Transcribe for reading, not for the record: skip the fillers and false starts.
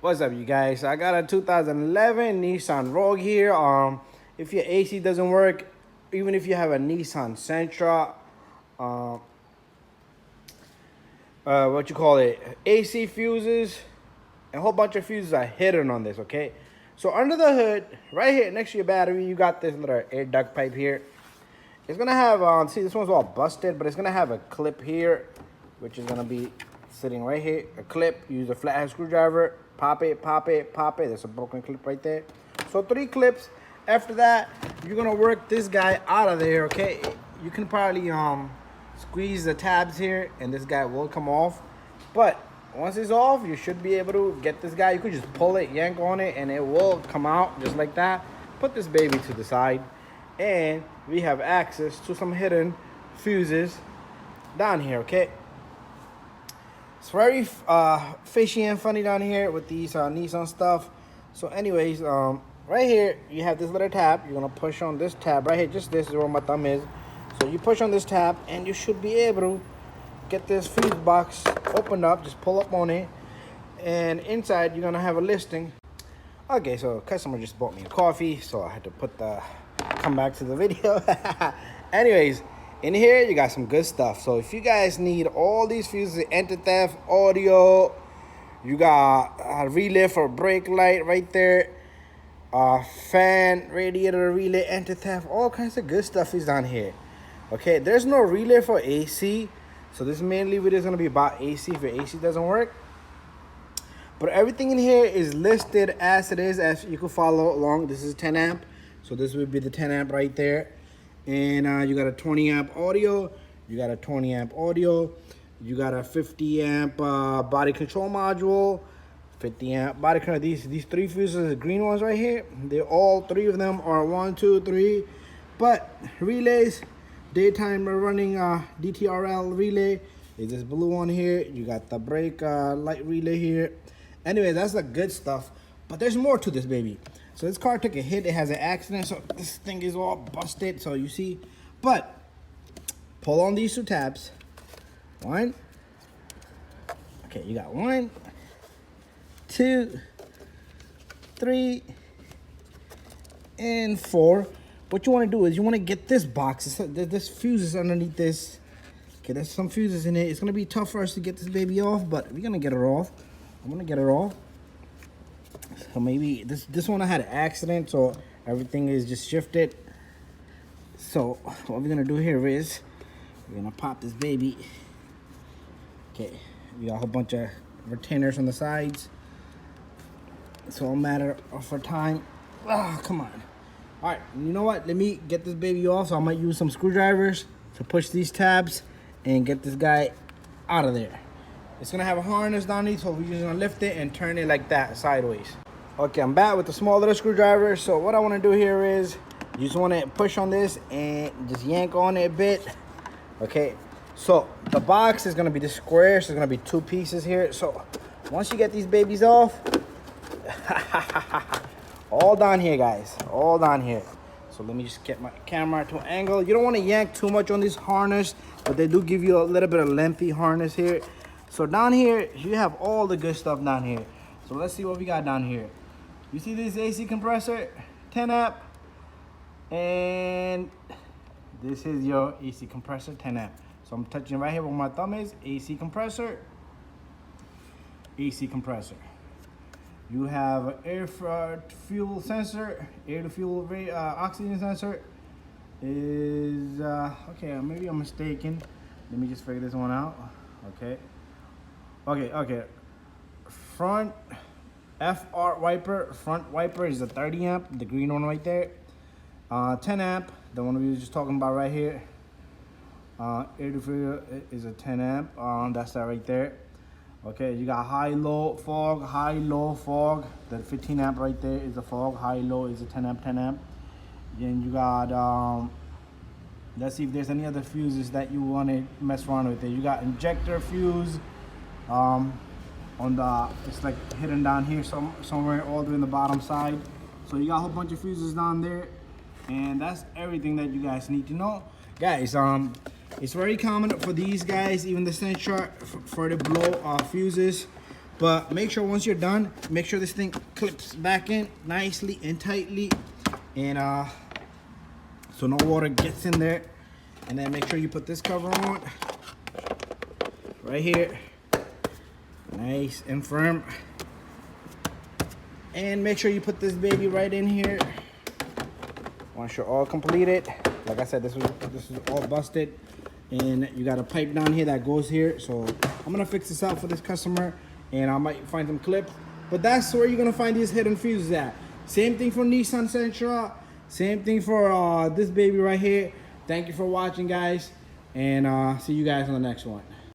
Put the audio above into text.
What's up, you guys? So I got a 2011 Nissan Rogue here. If your AC doesn't work, even if you have a Nissan Sentra, what you call it, AC fuses, a whole bunch of fuses are hidden on this. Okay, so under the hood, right here next to your battery, you got this little air duct pipe here. It's gonna have see, this one's all busted, but it's gonna have a clip here, which is gonna be sitting right here. A clip. Use a flathead screwdriver. Pop it, pop it, pop it. There's a broken clip right there. So 3 clips. After that, you're gonna work this guy out of there. Okay, you can probably squeeze the tabs here, and this guy will come off. But once it's off, you should be able to get this guy. You could just pull it, yank on it, and it will come out just like that. Put this baby to the side, and we have access to some hidden fuses down here. Okay, it's very fishy and funny down here with these Nissan stuff. So anyways, right here you have this little tab. You're gonna push on this tab right here. Just this is where my thumb is. So you push on this tab, and you should be able to get this fuse box opened up. Just pull up on it, and inside you're gonna have a listing. Okay, so customer just bought me a coffee, so I had to come back to the video. Anyways, in here you got some good stuff. So if you guys need all these fuses, anti-theft, audio, you got a relay for brake light right there, fan, radiator relay, anti-theft, all kinds of good stuff is down here. Okay, there's no relay for AC, so this mainly video is going to be about AC if your AC doesn't work. But everything in here is listed as it is, as you can follow along. This is 10 amp, so this would be the 10 amp right there. And you got a 20 amp audio, you got a 20 amp audio, you got a 50 amp body control module, 50 amp body control. These 3 fuses, the green ones right here, they all 3 of them are 1, 2, 3. But relays, daytime running DTRL relay is this blue one here. You got the brake light relay here. Anyway, that's the good stuff, but there's more to this baby. So this car took a hit. It has an accident, so this thing is all busted, so you see. But pull on these 2 tabs. 1. Okay, you got 1, 2, 3, and 4. What you want to do is you want to get this box. There's fuses underneath this. Okay, there's some fuses in it. It's gonna be tough for us to get this baby off, but we're gonna get it off. I'm gonna get it off. So maybe this one I had an accident, so everything is just shifted. So what we're gonna do here is we're gonna pop this baby. Okay, we got a whole bunch of retainers on the sides. It's all a matter of time. Ah, come on. All right, you know what? Let me get this baby off. So I might use some screwdrivers to push these tabs and get this guy out of there. It's gonna have a harness down there, so we're just gonna lift it and turn it like that sideways. Okay, I'm back with the small little screwdriver. So what I wanna do here is you just wanna push on this and just yank on it a bit. Okay, so the box is gonna be the square, so it's gonna be 2 pieces here. So once you get these babies off, all down here, guys, all down here. So let me just get my camera to an angle. You don't wanna yank too much on this harness, but they do give you a little bit of lengthy harness here. So down here, you have all the good stuff down here. So let's see what we got down here. You see this AC compressor, 10 amp, and this is your AC compressor, 10 amp. So I'm touching right here where my thumb is, AC compressor, AC compressor. You have air fuel sensor, air to fuel oxygen sensor is, okay, maybe I'm mistaken. Let me just figure this one out, okay. Okay. Front FR wiper. Front wiper is a 30 amp, the green one right there. 10 amp, the one we were just talking about right here. Air to fuel is a 10 amp. That's that right there. Okay, you got high, low, fog, high, low, fog. The 15 amp right there is a fog. High, low is a 10 amp, 10 amp. Then you got let's see if there's any other fuses that you want to mess around with. You got injector fuse. On the, it's like hidden down here somewhere all the way in the bottom side. So you got a whole bunch of fuses down there, and that's everything that you guys need to know, guys. It's very common for these guys, even the Sentra, for the blow fuses. But make sure once you're done, make sure this thing clips back in nicely and tightly, and so no water gets in there. And then make sure you put this cover on right here, nice and firm. And make sure you put this baby right in here. Once you're all completed, like I said, this is all busted, and you got a pipe down here that goes here. So I'm gonna fix this out for this customer, and I might find some clips. But that's where you're gonna find these hidden fuses at. Same thing for Nissan Sentra. Same thing for this baby right here. Thank you for watching, guys, and see you guys on the next one.